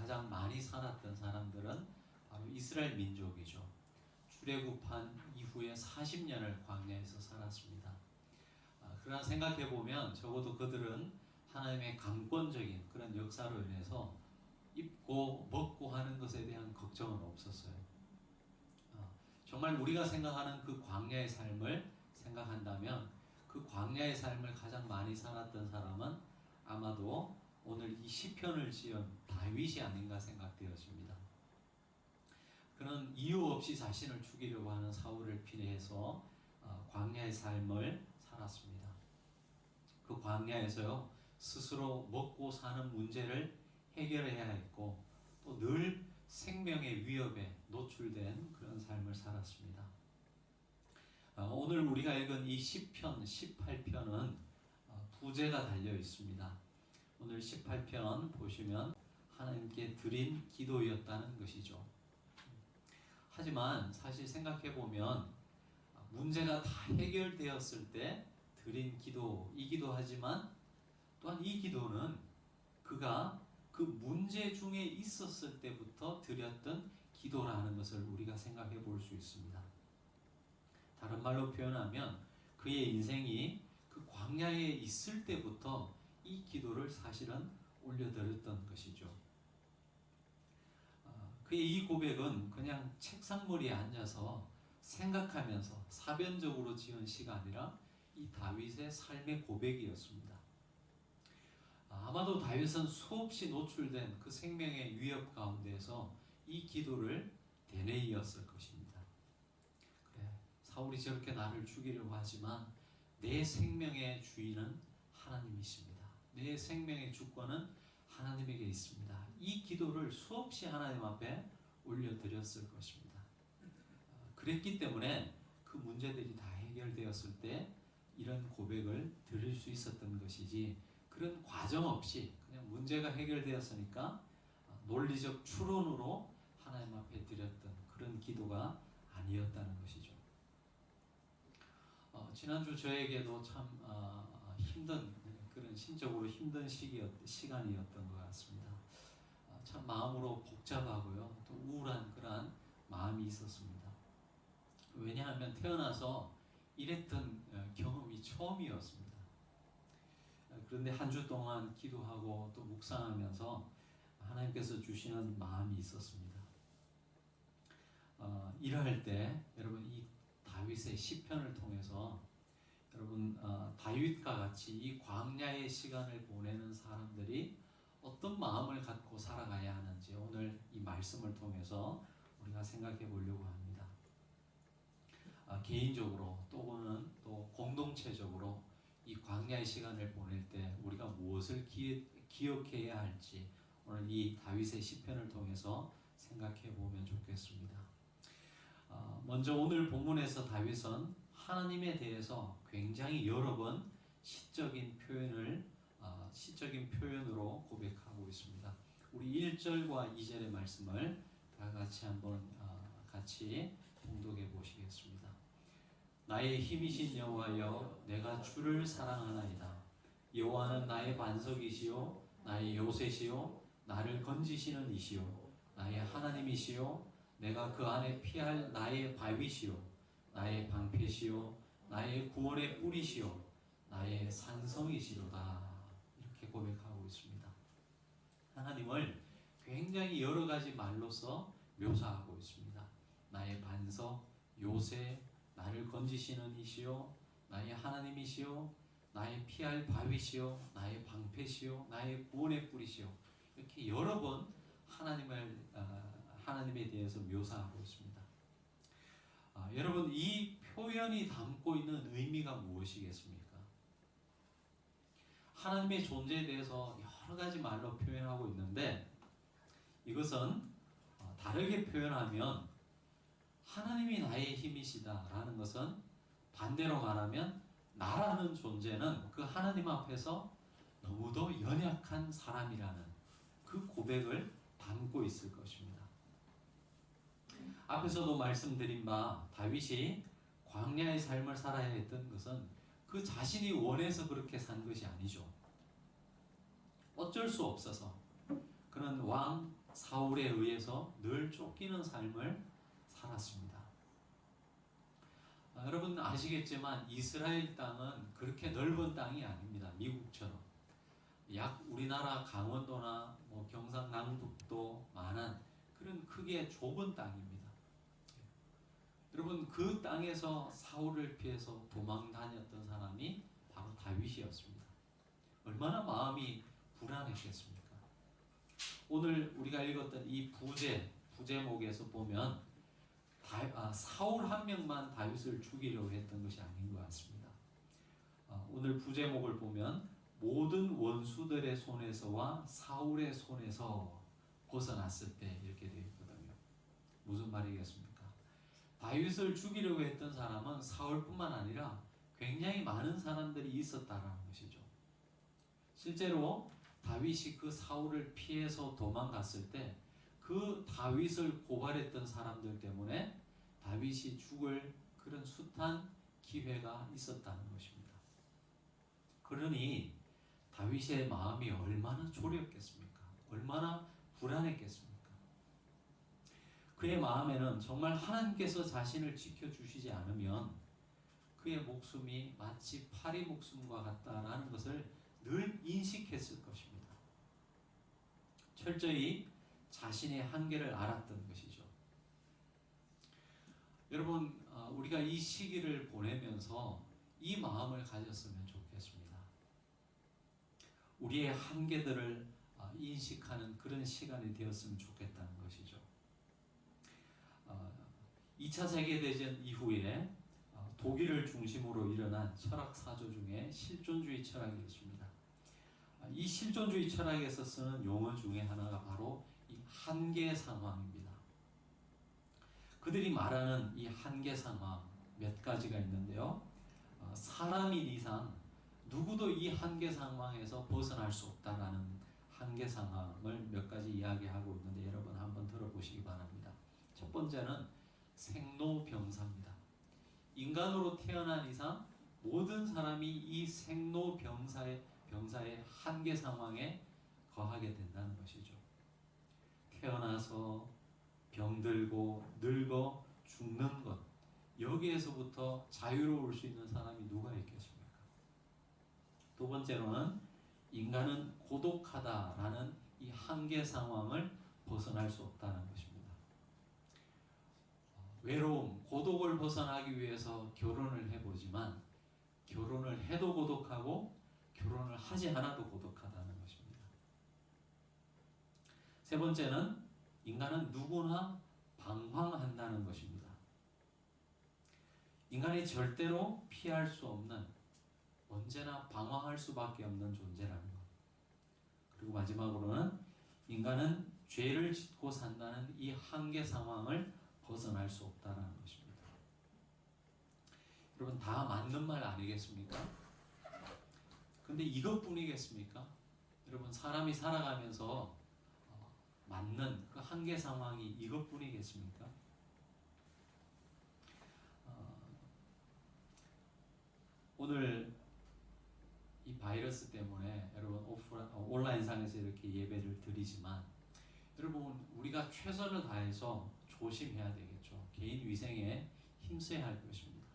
가장 많이 살았던 사람들은 바로 이스라엘 민족이죠. 출애굽한 이후에 40년을 광야에서 살았습니다. 그러나 생각해보면 적어도 그들은 하나님의 강권적인 그런 역사로 인해서 입고 먹고 하는 것에 대한 걱정은 없었어요. 정말 우리가 생각하는 그 광야의 삶을 생각한다면 그 광야의 삶을 가장 많이 살았던 사람은 아마도 오늘 이 시편을 지은 다윗이 아닌가 생각되어집니다. 그는 이유 없이 자신을 죽이려고 하는 사울을 피해서 광야의 삶을 살았습니다. 그 광야에서요, 스스로 먹고 사는 문제를 해결해야 했고 또 늘 생명의 위협에 노출된 그런 삶을 살았습니다. 오늘 우리가 읽은 이 시편 18편은 부제가 달려 있습니다. 오늘 18편 보시면 하나님께 드린 기도였다는 것이죠. 하지만 사실 생각해보면 문제가 다 해결되었을 때 드린 기도이기도 하지만 또한 이 기도는 그가 그 문제 중에 있었을 때부터 드렸던 기도라는 것을 우리가 생각해 볼 수 있습니다. 다른 말로 표현하면 그의 인생이 그 광야에 있을 때부터 이 기도를 사실은 올려드렸던 것이죠. 그의 이 고백은 그냥 책상머리에 앉아서 생각하면서 사변적으로 지은 시가 아니라 이 다윗의 삶의 고백이었습니다. 아마도 다윗은 수없이 노출된 그 생명의 위협 가운데서 이 기도를 되뇌이었을 것입니다. 그래, 사울이 저렇게 나를 죽이려고 하지만 내 생명의 주인은 하나님이십니다. 내 생명의 주권은 하나님에게 있습니다. 이 기도를 수없이 하나님 앞에 올려드렸을 것입니다. 그랬기 때문에 그 문제들이 다 해결되었을 때 이런 고백을 드릴 수 있었던 것이지 그런 과정 없이 그냥 문제가 해결되었으니까 논리적 추론으로 하나님 앞에 드렸던 그런 기도가 아니었다는 것이죠. 지난주 저에게도 참 힘든 그런 심적으로 힘든 시간이었던 것 같습니다. 참 마음으로 복잡하고요 또 우울한 그런 마음이 있었습니다. 왜냐하면 태어나서 이랬던 경험이 처음이었습니다. 그런데 한 주 동안 기도하고 또 묵상하면서 하나님께서 주시는 마음이 있었습니다. 일할 때 여러분 이 다윗의 시편을 통해서 여러분 다윗과 같이 이 광야의 시간을 보내는 사람들이 어떤 마음을 갖고 살아가야 하는지 오늘 이 말씀을 통해서 우리가 생각해 보려고 합니다. 개인적으로 또는 또 공동체적으로 이 광야의 시간을 보낼 때 우리가 무엇을 기억해야 할지 오늘 이 다윗의 시편을 통해서 생각해 보면 좋겠습니다. 먼저 오늘 본문에서 다윗은 하나님에 대해서 굉장히 여러 번 시적인 표현으로 고백하고 있습니다. 우리 1절과 2절의 말씀을 다 같이 한번 같이 봉독해 보시겠습니다. 나의 힘이신 여호와여, 내가 주를 사랑하나이다. 여호와는 나의 반석이시요 나의 요새시요 나를 건지시는 이시요 나의 하나님이시요 내가 그 안에 피할 나의 바위시요 나의 방패시요 나의 구원의 뿌리시요 나의 산성이시로다. 이렇게 고백하고 있습니다. 하나님을 굉장히 여러 가지 말로서 묘사하고 있습니다. 나의 반석, 요새, 나를 건지시는 이시요 나의 하나님이시요 나의 피할 바위시요 나의 방패시요 나의 구원의 뿌리시요 이렇게 여러 번 하나님에 대해서 묘사하고 있습니다. 여러분 이 표현이 담고 있는 의미가 무엇이겠습니까? 하나님의 존재에 대해서 여러 가지 말로 표현하고 있는데 이것은 다르게 표현하면 하나님이 나의 힘이시다라는 것은 반대로 말하면 나라는 존재는 그 하나님 앞에서 너무도 연약한 사람이라는 그 고백을 담고 있을 것입니다. 앞에서도 말씀드린 바 다윗이 광야의 삶을 살아야 했던 것은 그 자신이 원해서 그렇게 산 것이 아니죠. 어쩔 수 없어서 그는 왕 사울에 의해서 늘 쫓기는 삶을 살았습니다. 여러분 아시겠지만 이스라엘 땅은 그렇게 넓은 땅이 아닙니다. 미국처럼 약 우리나라 강원도나 뭐 경상남북도 만한 그런 크기의 좁은 땅입니다. 여러분 그 땅에서 사울을 피해서 도망 다녔던 사람이 바로 다윗이었습니다. 얼마나 마음이 불안했겠습니까? 오늘 우리가 읽었던 이 부제목에서 보면 사울 한 명만 다윗을 죽이려고 했던 것이 아닌 것 같습니다. 오늘 부제목을 보면 모든 원수들의 손에서와 사울의 손에서 벗어났을 때 이렇게 되어 있거든요. 무슨 말이겠습니까? 다윗을 죽이려고 했던 사람은 사울뿐만 아니라 굉장히 많은 사람들이 있었다라는 것이죠. 실제로 다윗이 그 사울을 피해서 도망갔을 때 그 다윗을 고발했던 사람들 때문에 다윗이 죽을 그런 숱한 기회가 있었다는 것입니다. 그러니 다윗의 마음이 얼마나 졸였겠습니까? 얼마나 불안했겠습니까? 그의 마음에는 정말 하나님께서 자신을 지켜주시지 않으면 그의 목숨이 마치 파리 목숨과 같다라는 것을 늘 인식했을 것입니다. 철저히 자신의 한계를 알았던 것이죠. 여러분, 우리가 이 시기를 보내면서 이 마음을 가졌으면 좋겠습니다. 우리의 한계들을 인식하는 그런 시간이 되었으면 좋겠다는 것이죠. 2차 세계대전 이후에 독일을 중심으로 일어난 철학 사조 중에 실존주의 철학이 있습니다. 이 실존주의 철학에서 쓰는 용어 중에 하나가 바로 이 한계 상황입니다. 그들이 말하는 이 한계 상황 몇 가지가 있는데요. 사람인 이상 누구도 이 한계 상황에서 벗어날 수 없다라는 한계 상황을 몇 가지 이야기하고 있는데 여러분 한번 들어보시기 바랍니다. 첫 번째는 생로병사입니다. 인간으로 태어난 이상 모든 사람이 이 생로병사의 한계 상황에 거하게 된다는 것이죠. 태어나서 병들고 늙어 죽는 것, 여기에서부터 자유로울 수 있는 사람이 누가 있겠습니까? 두 번째로는 인간은 고독하다라는 이 한계 상황을 벗어날 수 없다는 것입니다. 외로움, 고독을 벗어나기 위해서 결혼을 해보지만 결혼을 해도 고독하고 결혼을 하지 않아도 고독하다는 것입니다. 세 번째는 인간은 누구나 방황한다는 것입니다. 인간이 절대로 피할 수 없는, 언제나 방황할 수밖에 없는 존재라는 것. 그리고 마지막으로는 인간은 죄를 짓고 산다는 이 한계 상황을 벗어날 수 없다는 것입니다. 여러분 다 맞는 말 아니겠습니까? 근데 이것뿐이겠습니까? 여러분 사람이 살아가면서 맞는 그 한계 상황이 이것뿐이겠습니까? 오늘 이 바이러스 때문에 여러분 온라인상에서 이렇게 예배를 드리지만 여러분 우리가 최선을 다해서 조심해야 되겠죠. 개인 위생에 힘써야 할 것입니다.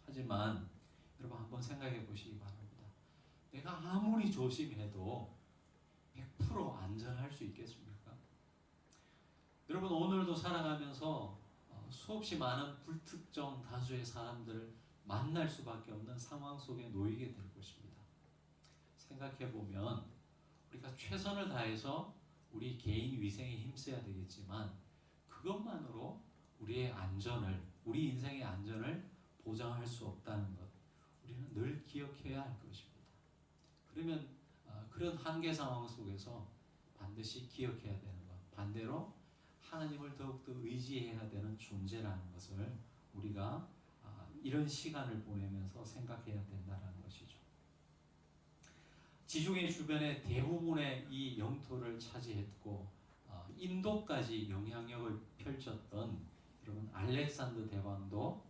하지만 여러분 한번 생각해 보시기 바랍니다. 내가 아무리 조심해도 100% 안전할 수 있겠습니까? 여러분 오늘도 살아가면서 수없이 많은 불특정 다수의 사람들을 만날 수밖에 없는 상황 속에 놓이게 될 것입니다. 생각해 보면 우리가 최선을 다해서 우리 개인 위생에 힘써야 되겠지만 그것만으로 우리의 안전을, 우리 인생의 안전을 보장할 수 없다는 것, 우리는 늘 기억해야 할 것입니다. 그러면 그런 한계 상황 속에서 반드시 기억해야 되는 것, 반대로 하나님을 더욱더 의지해야 되는 존재라는 것을 우리가 이런 시간을 보내면서 생각해야 된다는 것이죠. 지중해 주변의 대부분의 이 영토를 차지했고 인도까지 영향력을 펼쳤던 여러분 알렉산더 대왕도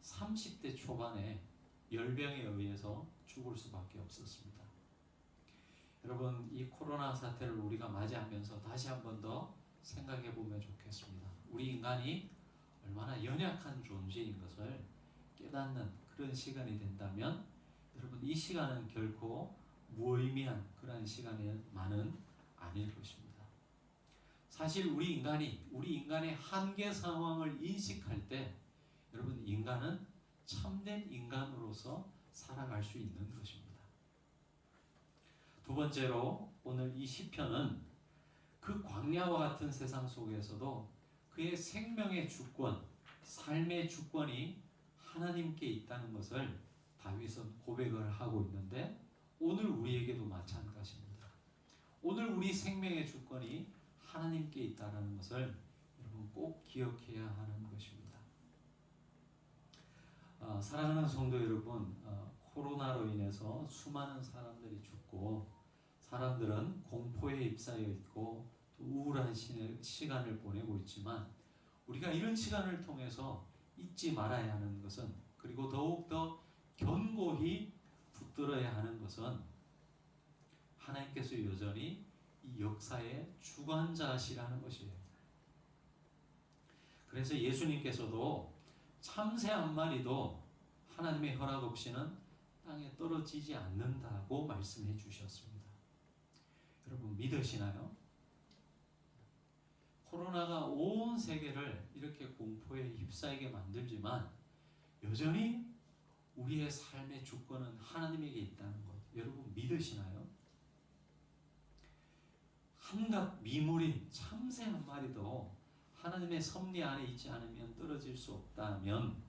30대 초반에 열병에 의해서 죽을 수밖에 없었습니다. 여러분, 이 코로나 사태를 우리가 맞이하면서 다시 한 번 더 생각해 보면 좋겠습니다. 우리 인간이 얼마나 연약한 존재인 것을 깨닫는 그런 시간이 된다면 여러분, 이 시간은 결코 무의미한 그런 시간만은 아닐 것입니다. 사실 우리 인간의 한계 상황을 인식할 때 여러분, 인간은 참된 인간으로서 살아갈 수 있는 것입니다. 두 번째로 오늘 이 시편은 그 광야와 같은 세상 속에서도 그의 생명의 주권, 삶의 주권이 하나님께 있다는 것을 다윗은 고백을 하고 있는데 오늘 우리에게도 마찬가지입니다. 오늘 우리 생명의 주권이 하나님께 있다는 것을 여러분 꼭 기억해야 하는 것입니다. 사랑하는 성도 여러분, 코로나로 인해서 수많은 사람들이 죽고 사람들은 공포에 휩싸여 있고 또 우울한 시간을 보내고 있지만 우리가 이런 시간을 통해서 잊지 말아야 하는 것은, 그리고 더욱더 견고히 붙들어야 하는 것은 하나님께서 여전히 이 역사의 주관자시라는 것이에요. 그래서 예수님께서도 참새 한 마리도 하나님의 허락 없이는 땅에 떨어지지 않는다고 말씀해 주셨습니다. 여러분 믿으시나요? 코로나가 온 세계를 이렇게 공포에 휩싸이게 만들지만 여전히 우리의 삶의 주권은 하나님에게 있다는 것, 여러분 믿으시나요? 한낱 미물인 참새 한 마리도 하나님의 섭리 안에 있지 않으면 떨어질 수 없다면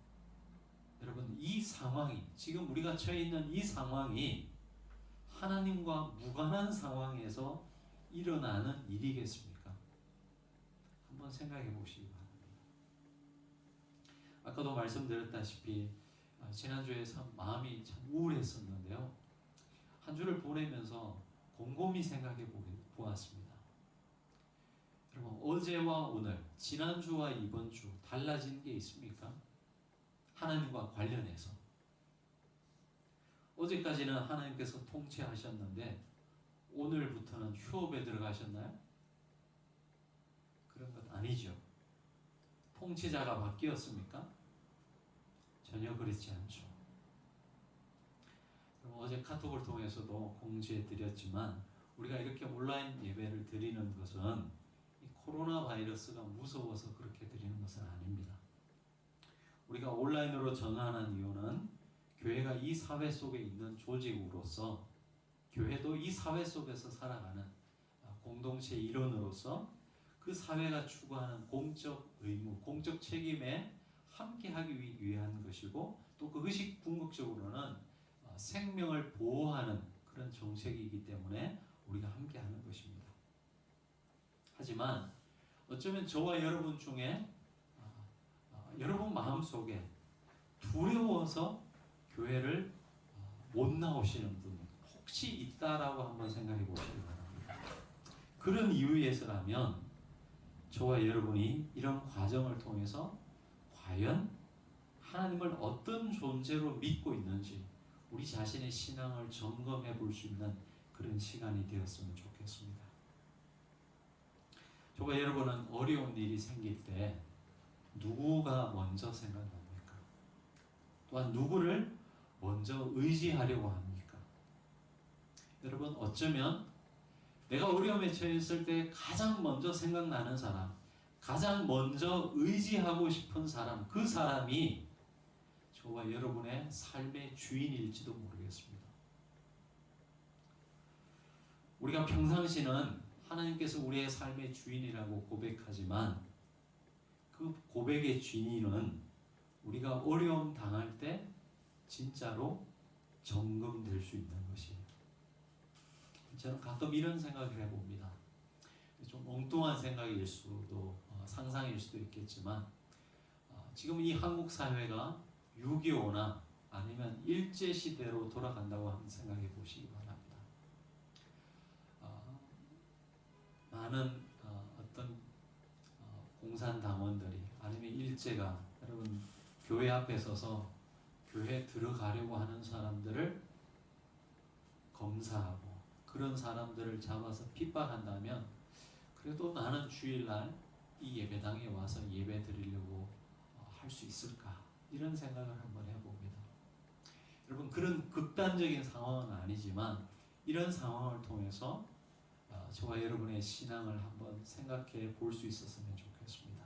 여러분, 이 상황이, 지금 우리가 처해 있는 이 상황이 하나님과 무관한 상황에서 일어나는 일이겠습니까? 한번 생각해 보시기 바랍니다. 아까도 말씀드렸다시피 지난주에 참 마음이 참 우울했었는데요. 한 주를 보내면서 곰곰이 생각해 보았습니다. 여러분, 어제와 오늘, 지난주와 이번 주 달라진 게 있습니까? 하나님과 관련해서. 어제까지는 하나님께서 통치하셨는데 오늘부터는 휴업에 들어가셨나요? 그런 것 아니죠. 통치자가 바뀌었습니까? 전혀 그렇지 않죠. 어제 카톡을 통해서도 공지해 드렸지만 우리가 이렇게 온라인 예배를 드리는 것은 이 코로나 바이러스가 무서워서 그렇게 드리는 것은 아닙니다. 우리가 온라인으로 전환한 이유는 교회가 이 사회 속에 있는 조직으로서, 교회도 이 사회 속에서 살아가는 공동체 일원으로서 그 사회가 추구하는 공적 의무, 공적 책임에 함께하기 위한 것이고, 또 그것이 궁극적으로는 생명을 보호하는 그런 정책이기 때문에 우리가 함께하는 것입니다. 하지만 어쩌면 저와 여러분 중에 여러분 마음속에 두려워서 교회를 못 나오시는 분 혹시 있다라고 한번 생각해 보시기 바랍니다. 그런 이유에서라면 저와 여러분이 이런 과정을 통해서 과연 하나님을 어떤 존재로 믿고 있는지 우리 자신의 신앙을 점검해 볼 수 있는 그런 시간이 되었으면 좋겠습니다. 저와 여러분은 어려운 일이 생길 때 누구가 먼저 생각납니까? 또한 누구를 먼저 의지하려고 합니까? 여러분, 어쩌면 내가 어려움에 처했을 때 가장 먼저 생각나는 사람, 가장 먼저 의지하고 싶은 사람, 그 사람이 저와 여러분의 삶의 주인일지도 모르겠습니다. 우리가 평상시는 하나님께서 우리의 삶의 주인이라고 고백하지만 그 고백의 주인은 우리가 어려움 당할 때 진짜로 점검될 수 있는 것이에요. 저는 가끔 이런 생각을 해봅니다. 좀 엉뚱한 생각일 수도 상상일 수도 있겠지만 지금 이 한국 사회가 6.25나 아니면 일제시대로 돌아간다고 한번 생각해 보시기 바랍니다. 많은 어떤 공산당원들이 아니면 일제가 여러분 교회 앞에 서서 교회 들어가려고 하는 사람들을 검사하고 그런 사람들을 잡아서 핍박한다면 그래도 나는 주일날 이 예배당에 와서 예배 드리려고 할 수 있을까? 이런 생각을 한번 해봅니다. 여러분, 그런 극단적인 상황은 아니지만 이런 상황을 통해서 저와 여러분의 신앙을 한번 생각해 볼 수 있었으면 좋겠습니다.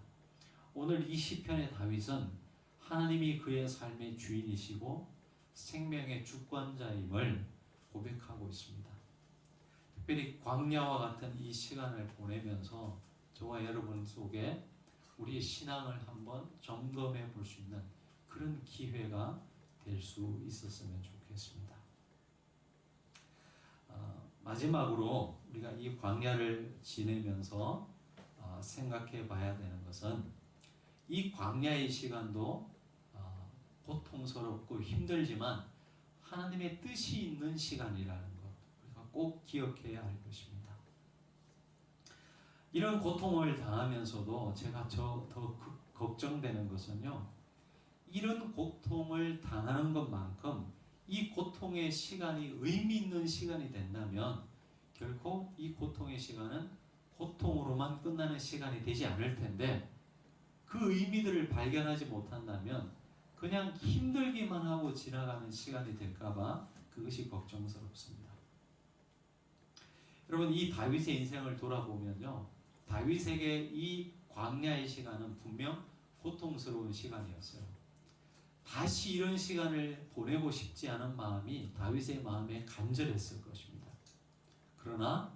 오늘 이 시편의 다윗은 하나님이 그의 삶의 주인이시고 생명의 주권자임을 고백하고 있습니다. 특별히 광야와 같은 이 시간을 보내면서 저와 여러분 속에 우리의 신앙을 한번 점검해 볼 수 있는 그런 기회가 될 수 있었으면 좋겠습니다. 마지막으로 우리가 이 광야를 지내면서 생각해 봐야 되는 것은 이 광야의 시간도 고통스럽고 힘들지만 하나님의 뜻이 있는 시간이라는 것 우리가 꼭 기억해야 할 것입니다. 이런 고통을 당하면서도 제가 더 걱정되는 것은요, 이런 고통을 당하는 것만큼 이 고통의 시간이 의미 있는 시간이 된다면 결코 이 고통의 시간은 고통으로만 끝나는 시간이 되지 않을 텐데, 그 의미들을 발견하지 못한다면 그냥 힘들기만 하고 지나가는 시간이 될까봐 그것이 걱정스럽습니다. 여러분, 이 다윗의 인생을 돌아보면요, 다윗에게 이 광야의 시간은 분명 고통스러운 시간이었어요. 다시 이런 시간을 보내고 싶지 않은 마음이 다윗의 마음에 간절했을 것입니다. 그러나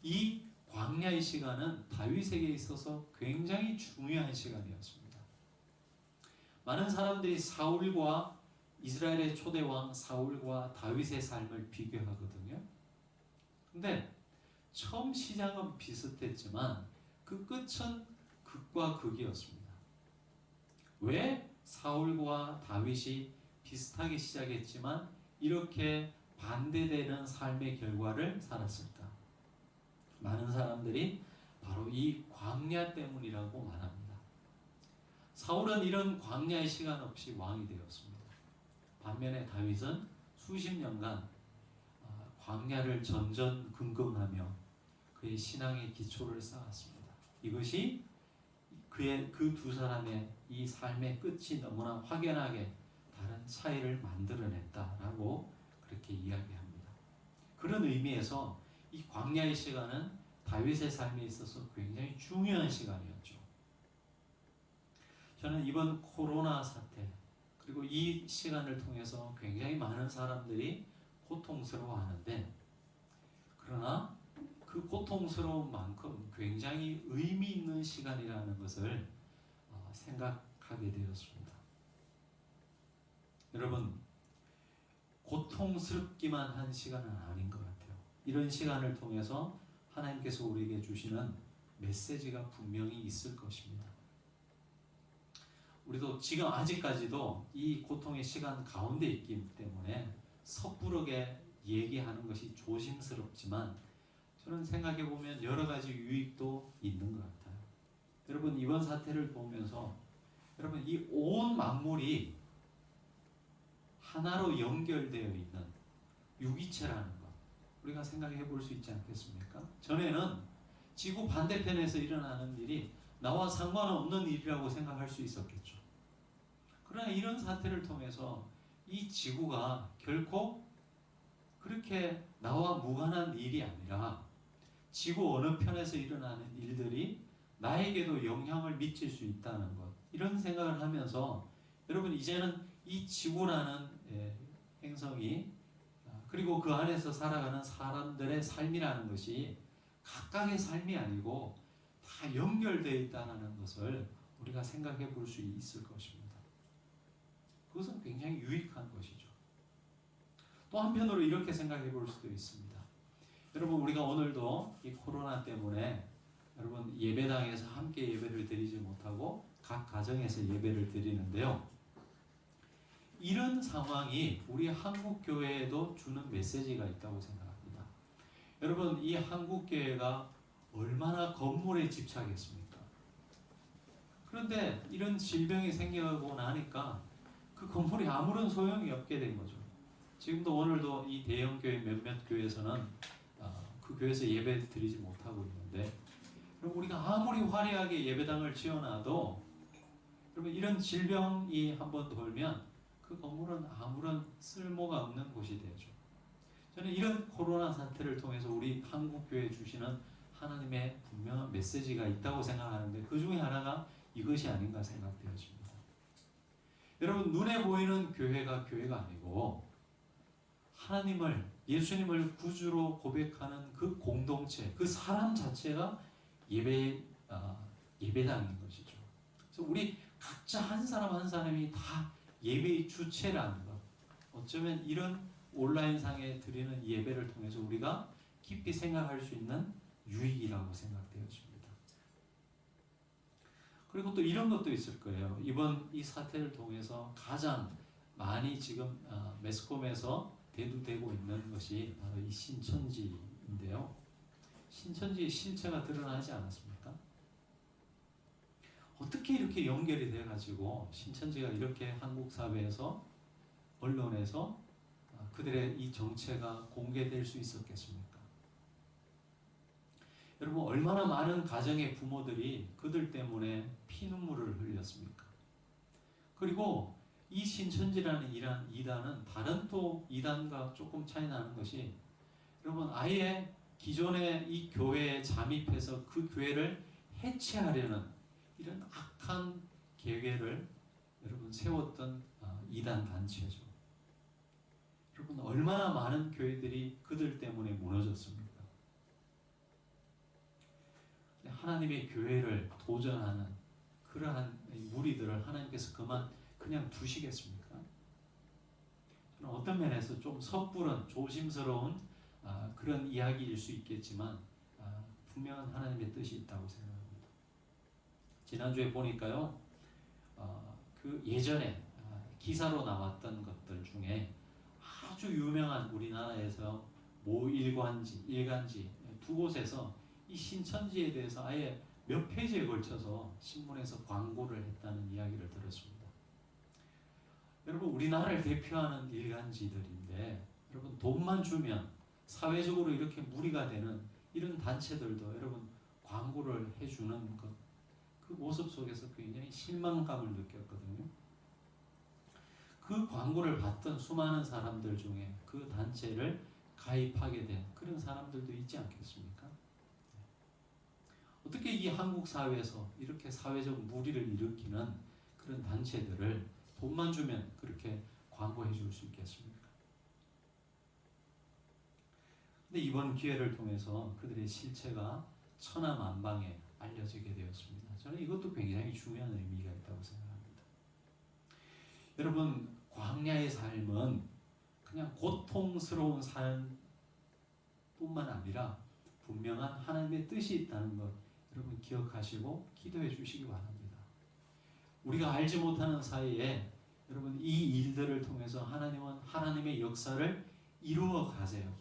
이 광야의 시간은 다윗에게 있어서 굉장히 중요한 시간이었습니다. 많은 사람들이 사울과 이스라엘의 초대왕 사울과 다윗의 삶을 비교하거든요. 근데 처음 시작은 비슷했지만 그 끝은 극과 극이었습니다. 왜 사울과 다윗이 비슷하게 시작했지만 이렇게 반대되는 삶의 결과를 살았을까? 많은 사람들이 바로 이 광야 때문이라고 말합니다. 사울은 이런 광야의 시간 없이 왕이 되었습니다. 반면에 다윗은 수십 년간 광야를 전전긍긍하며 그의 신앙의 기초를 쌓았습니다. 이것이 그 두 사람의 이 삶의 끝이 너무나 확연하게 다른 차이를 만들어냈다라고 그렇게 이야기합니다. 그런 의미에서 이 광야의 시간은 다윗의 삶에 있어서 굉장히 중요한 시간이었죠. 저는 이번 코로나 사태 그리고 이 시간을 통해서 굉장히 많은 사람들이 고통스러워하는데, 그러나 그 고통스러운 만큼 굉장히 의미 있는 시간이라는 것을 생각하게 되었습니다. 여러분, 고통스럽기만 한 시간은 아닌 것 같아요. 이런 시간을 통해서 하나님께서 우리에게 주시는 메시지가 분명히 있을 것입니다. 우리도 지금 아직까지도 이 고통의 시간 가운데 있기 때문에 섣부르게 얘기하는 것이 조심스럽지만 저는 생각해보면 여러 가지 유익도 있는 것 같아요. 여러분, 이번 사태를 보면서 여러분, 이 온 만물이 하나로 연결되어 있는 유기체라는 것 우리가 생각해 볼 수 있지 않겠습니까? 전에는 지구 반대편에서 일어나는 일이 나와 상관없는 일이라고 생각할 수 있었겠죠. 그러나 이런 사태를 통해서 이 지구가 결코 그렇게 나와 무관한 일이 아니라 지구 어느 편에서 일어나는 일들이 나에게도 영향을 미칠 수 있다는 것, 이런 생각을 하면서 여러분, 이제는 이 지구라는 행성이 그리고 그 안에서 살아가는 사람들의 삶이라는 것이 각각의 삶이 아니고 다 연결되어 있다는 것을 우리가 생각해 볼 수 있을 것입니다. 그것은 굉장히 유익한 것이죠. 또 한편으로 이렇게 생각해 볼 수도 있습니다. 여러분, 우리가 오늘도 이 코로나 때문에 여러분 예배당에서 함께 예배를 드리지 못하고 각 가정에서 예배를 드리는데요. 이런 상황이 우리 한국 교회에도 주는 메시지가 있다고 생각합니다. 여러분, 이 한국 교회가 얼마나 건물에 집착했습니까? 그런데 이런 질병이 생겨고 나니까 그 건물이 아무런 소용이 없게 된 거죠. 지금도 오늘도 이 대형 교회 몇몇 교회에서는 그 교회에서 예배 드리지 못하고 있는데, 여러분 우리가 아무리 화려하게 예배당을 지어놔도 여러분 이런 질병이 한번 돌면 그 건물은 아무런 쓸모가 없는 곳이 되죠. 저는 이런 코로나 사태를 통해서 우리 한국 교회에 주시는 하나님의 분명한 메시지가 있다고 생각하는데, 그 중에 하나가 이것이 아닌가 생각되어집니다. 여러분 눈에 보이는 교회가 교회가 아니고 하나님을, 예수님을 구주로 고백하는 그 공동체, 그 사람 자체가 예배당인 것이죠. 그래서 우리 각자 한 사람 한 사람이 다 예배의 주체라는 것, 어쩌면 이런 온라인상에 드리는 예배를 통해서 우리가 깊이 생각할 수 있는 유익이라고 생각되어집니다. 그리고 또 이런 것도 있을 거예요. 이번 이 사태를 통해서 가장 많이 지금 매스컴에서 대두되고 있는 것이 바로 이 신천지인데요. 신천지의 실체가 드러나지 않았습니까? 어떻게 이렇게 연결이 돼가지고 신천지가 이렇게 한국 사회에서, 언론에서 그들의 이 정체가 공개될 수 있었겠습니까? 여러분 얼마나 많은 가정의 부모들이 그들 때문에 피눈물을 흘렸습니까? 그리고 이 신천지라는 이단은 다른 또 이단과 조금 차이 나는 것이, 여러분 아예 기존의 이 교회에 잠입해서 그 교회를 해체하려는 이런 악한 계획을 여러분 세웠던 이단 단체죠. 여러분 얼마나 많은 교회들이 그들 때문에 무너졌습니까? 하나님의 교회를 도전하는 그러한 무리들을 하나님께서 그냥 두시겠습니까? 저는 어떤 면에서 좀 섣부른 조심스러운 그런 이야기일 수 있겠지만 분명한 하나님의 뜻이 있다고 생각합니다. 지난주에 보니까요, 그 예전에 기사로 나왔던 것들 중에 아주 유명한 우리나라에서 모 일간지 두 곳에서 이 신천지에 대해서 아예 몇 페이지에 걸쳐서 신문에서 광고를 했다는 이야기를 들었습니다. 여러분 우리나라를 대표하는 일간지들인데, 여러분 돈만 주면 사회적으로 이렇게 무리가 되는 이런 단체들도 여러분 광고를 해주는 것, 그 모습 속에서 굉장히 실망감을 느꼈거든요. 그 광고를 봤던 수많은 사람들 중에 그 단체를 가입하게 된 그런 사람들도 있지 않겠습니까? 어떻게 이 한국 사회에서 이렇게 사회적 무리를 일으키는 그런 단체들을 돈만 주면 그렇게 광고해 줄 수 있겠습니까? 근데 이번 기회를 통해서 그들의 실체가 천하만방에 알려지게 되었습니다. 저는 이것도 굉장히 중요한 의미가 있다고 생각합니다. 여러분 광야의 삶은 그냥 고통스러운 삶뿐만 아니라 분명한 하나님의 뜻이 있다는 것, 여러분 기억하시고 기도해 주시기 바랍니다. 우리가 알지 못하는 사이에 여러분 이 일들을 통해서 하나님은 하나님의 역사를 이루어 가세요.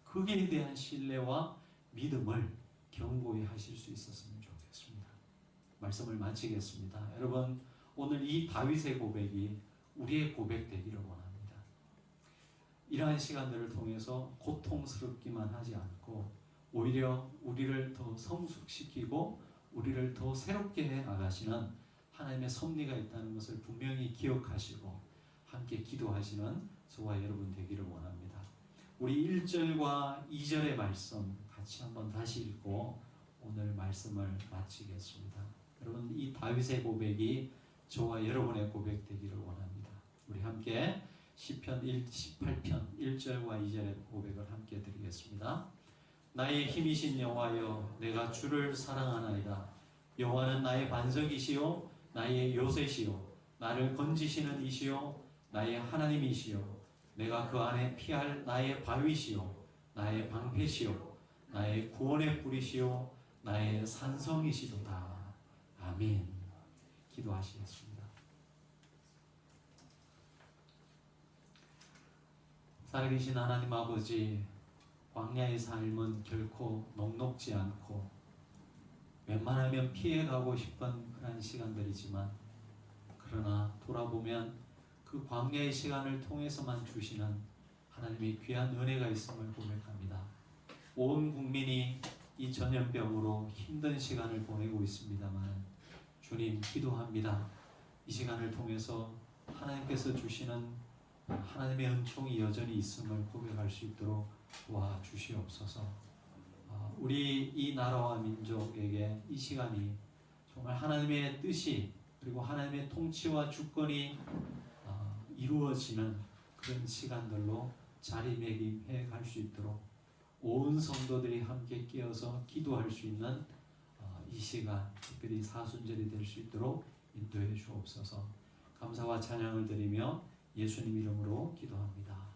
거기에 대한 신뢰와 믿음을 견고히 하실 수 있었으면 좋겠습니다. 말씀을 마치겠습니다. 여러분 오늘 이 다윗의 고백이 우리의 고백 되기를 원합니다. 이러한 시간들을 통해서 고통스럽기만 하지 않고 오히려 우리를 더 성숙시키고 우리를 더 새롭게 해 나가시는 하나님의 섭리가 있다는 것을 분명히 기억하시고 함께 기도하시는 저와 여러분 되기를 원합니다. 우리 1절과 2절의 말씀 같이 한번 다시 읽고 오늘 말씀을 마치겠습니다. 여러분 이 다윗의 고백이 저와 여러분의 고백 되기를 원합니다. 우리 함께 시편 18편 1절과 2절의 고백을 함께 드리겠습니다. 나의 힘이신 여호와여, 내가 주를 사랑하나이다. 여호와는 나의 반석이시요 나의 요새시요 나를 건지시는 이시요 나의 하나님이시요 내가 그 안에 피할 나의 바위시요 나의 방패시요 나의 구원의 뿌리시요 나의 산성이시도다. 아멘. 기도하시겠습니다. 살아계신 하나님 아버지, 광야의 삶은 결코 녹록지 않고 웬만하면 피해가고 싶은 그런 시간들이지만, 그러나 돌아보면 그 광야의 시간을 통해서만 주시는 하나님의 귀한 은혜가 있음을 고백합니다. 온 국민이 이 전염병으로 힘든 시간을 보내고 있습니다만 주님 기도합니다. 이 시간을 통해서 하나님께서 주시는 하나님의 은총이 여전히 있음을 고백할 수 있도록 도와주시옵소서. 우리 이 나라와 민족에게 이 시간이 정말 하나님의 뜻이 그리고 하나님의 통치와 주권이 이루어지는 그런 시간들로 자리매김해 갈 수 있도록 온 성도들이 함께 끼어서 기도할 수 있는 이 시간, 특별히 사순절이 될 수 있도록 인도해 주옵소서. 감사와 찬양을 드리며 예수님 이름으로 기도합니다.